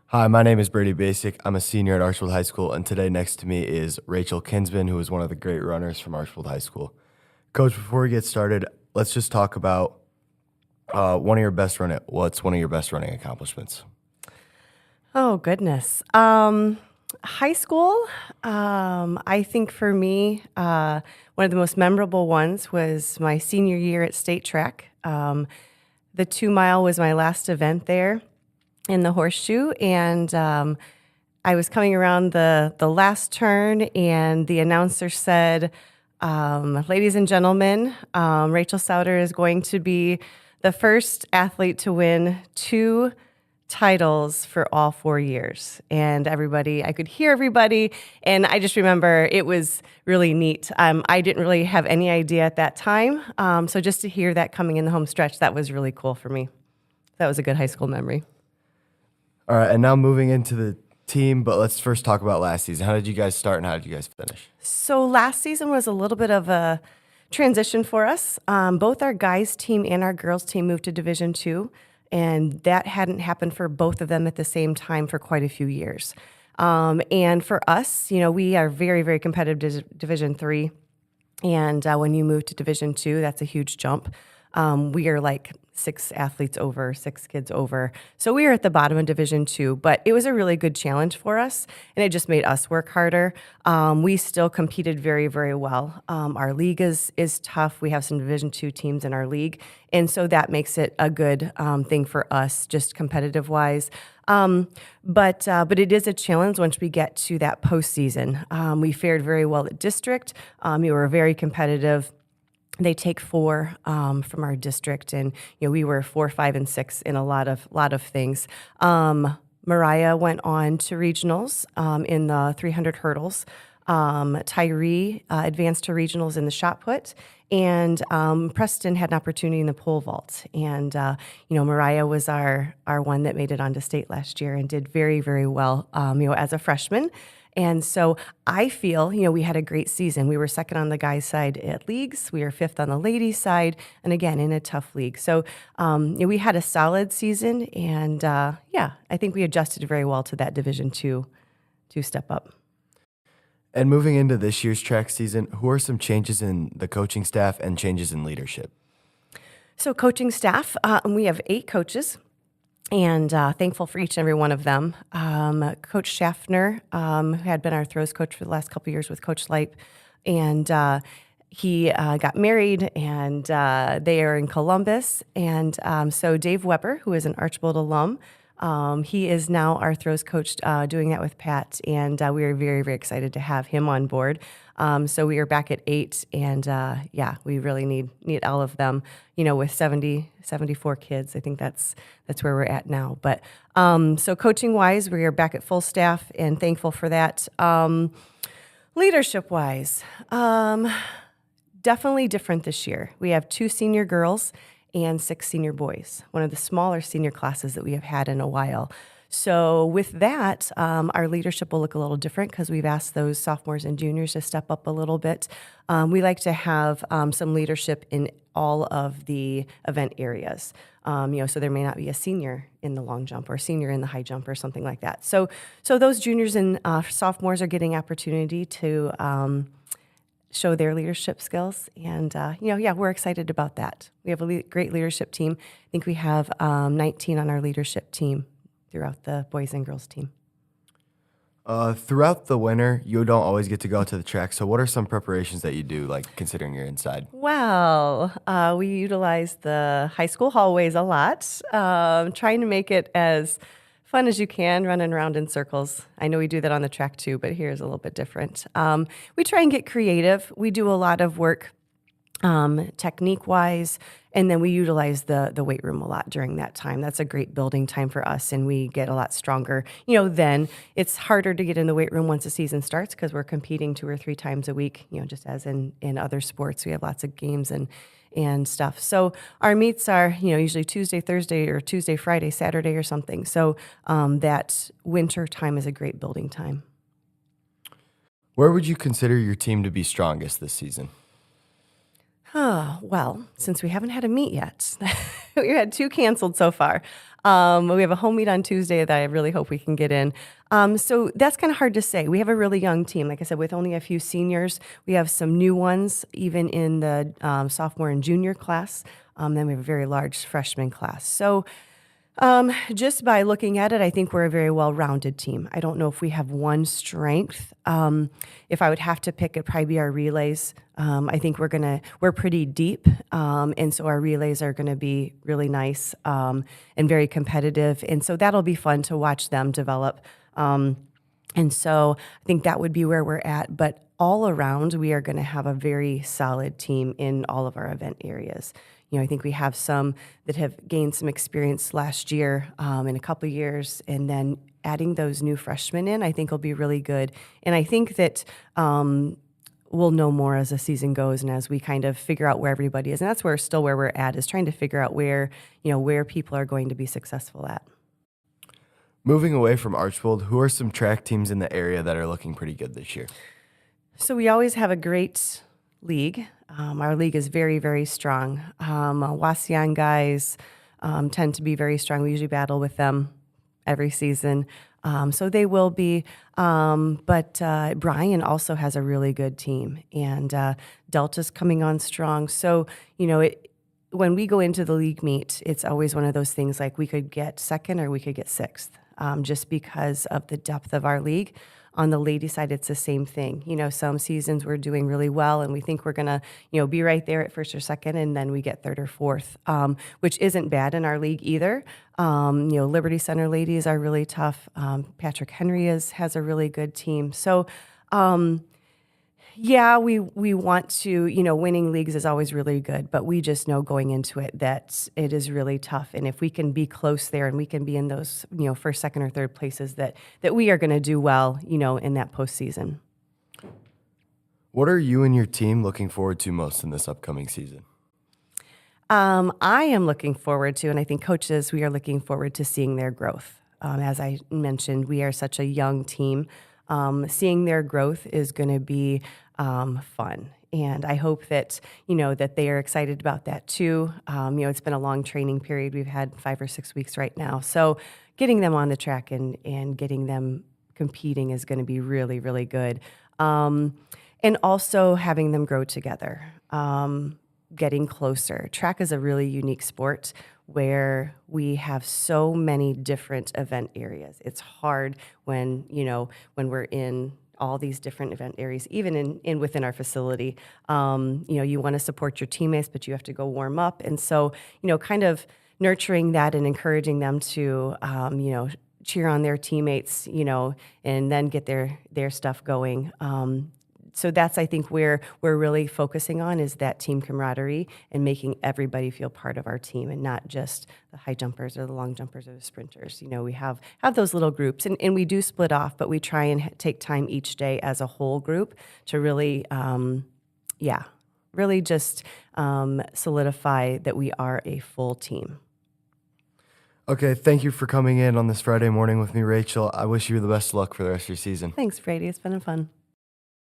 Hi, my name is Brady Bacik. I'm a senior at Archbold High School, and today next to me is Rachel Kinsman, who is one of the great runners from Archbold High School. Coach, before we get started, let's just talk about what's one of your best running accomplishments? Oh, goodness. High school, I think for me, one of the most memorable ones was my senior year at state track. The 2 mile was my last event there in the horseshoe, and I was coming around the last turn, and the announcer said, "Ladies and gentlemen, Rachel Souter is going to be the first athlete to win two titles for all 4 years." And I could hear everybody. And I just remember it was really neat. I didn't really have any idea at that time. So just to hear that coming in the home stretch, that was really cool for me. That was a good high school memory. All right, and now moving into the team, but let's first talk about last season. How did you guys start and how did you guys finish? So last season was a little bit of a transition for us. Both our guys team and our girls team moved to Division II. And that hadn't happened for both of them at the same time for quite a few years. And for us, we are very, very competitive Division III. And when you move to Division II, that's a huge jump. We are like 6 athletes over, 6 kids over. So we are at the bottom of Division II, but it was a really good challenge for us, and it just made us work harder. We still competed very, very well. Our league is tough. We have some Division II teams in our league, and so that makes it a good thing for us, just competitive-wise. But it is a challenge once we get to that postseason. We fared very well at district. We were very competitive. They take 4 from our district, and we were 4, 5, and 6 in a lot of things. Mariah went on to regionals in the 300 hurdles. Tyree advanced to regionals in the shot put, and Preston had an opportunity in the pole vault. And Mariah was our one that made it onto state last year and did very, very well. As a freshman. And so I feel, we had a great season. We were second on the guys' side at leagues. We were 5th on the ladies' side, and again, in a tough league. So we had a solid season, and I think we adjusted very well to that Division II step up. And moving into this year's track season, who are some changes in the coaching staff and changes in leadership? So coaching staff, we have 8 coaches. And thankful for each and every one of them. Coach Schaffner, who had been our throws coach for the last couple of years with Coach Leip, and he got married, and they are in Columbus. And so Dave Weber, who is an Archbold alum, he is now our throws coach, doing that with Pat, and we are very, very excited to have him on board. So we are back at 8, and we really need all of them. With 74 kids, I think that's where we're at now. But so coaching wise, we are back at full staff, and thankful for that. Leadership wise, definitely different this year. We have 2 senior girls and 6 senior boys, one of the smaller senior classes that we have had in a while. So with that, our leadership will look a little different because we've asked those sophomores and juniors to step up a little bit. We like to have some leadership in all of the event areas. So there may not be a senior in the long jump or a senior in the high jump or something like that. So those juniors and sophomores are getting opportunity to show their leadership skills. And, we're excited about that. We have a great leadership team. I think we have 19 on our leadership team throughout the boys and girls team. Throughout the winter, you don't always get to go to the track. So what are some preparations that you do, like considering you're inside? Well, we utilize the high school hallways a lot, trying to make it as fun as you can, running around in circles. I know we do that on the track too, but here's a little bit different. We try and get creative. We do a lot of work technique-wise, and then we utilize the weight room a lot during that time. That's a great building time for us, and we get a lot stronger. Then it's harder to get in the weight room once the season starts because we're competing 2 or 3 times a week, just as in other sports. We have lots of games and stuff. So our meets are, usually Tuesday, Thursday, or Tuesday, Friday, Saturday, or something. So that winter time is a great building time. Where would you consider your team to be strongest this season? Well, since we haven't had a meet yet, we had 2 canceled so far. We have a home meet on Tuesday that I really hope we can get in. So that's kind of hard to say. We have a really young team. Like I said, with only a few seniors, we have some new ones, even in the sophomore and junior class. Then we have a very large freshman class. So just by looking at it, I think we're a very well-rounded team. I don't know if we have one strength. If I would have to pick, it'd probably be our relays. I think we're pretty deep, and so our relays are gonna be really nice and very competitive, and so that'll be fun to watch them develop. And so I think that would be where we're at. But all around, we are going to have a very solid team in all of our event areas. I think we have some that have gained some experience last year in a couple of years, and then adding those new freshmen in, I think will be really good. And I think that we'll know more as the season goes and as we kind of figure out where everybody is. And that's where we're at, is trying to figure out where people are going to be successful at. Moving away from Archbold, who are some track teams in the area that are looking pretty good this year? So we always have a great league. Our league is very, very strong. Wasion guys tend to be very strong. We usually battle with them every season. So they will be. But Bryan also has a really good team. And Delta's coming on strong. So, when we go into the league meet, it's always one of those things like we could get second or we could get sixth, just because of the depth of our league. On the lady side, it's the same thing. Some seasons we're doing really well and we think we're going to, be right there at first or second, and then we get third or fourth, which isn't bad in our league either. Liberty Center ladies are really tough. Patrick Henry has a really good team. So, yeah, we want to, winning leagues is always really good, but we just know going into it that it is really tough. And if we can be close there and we can be in those, first, second, or third places, that we are going to do well, in that postseason. What are you and your team looking forward to most in this upcoming season? I am looking forward to, and I think coaches, we are looking forward to seeing their growth. As I mentioned, we are such a young team. Seeing their growth is going to be fun. And I hope that, that they are excited about that too. It's been a long training period. We've had 5 or 6 weeks right now. So getting them on the track and getting them competing is going to be really, really good. And also having them grow together, getting closer. Track is a really unique sport where we have so many different event areas. It's hard when we're in all these different event areas, even in within our facility. You want to support your teammates, but you have to go warm up. And so, kind of nurturing that and encouraging them to, cheer on their teammates, and then get their stuff going. So that's, I think, where we're really focusing on, is that team camaraderie and making everybody feel part of our team, and not just the high jumpers or the long jumpers or the sprinters. We have those little groups, and we do split off, but we try and take time each day as a whole group to really, really just solidify that we are a full team. Okay, thank you for coming in on this Friday morning with me, Rachel. I wish you the best of luck for the rest of your season. Thanks, Brady. It's been fun.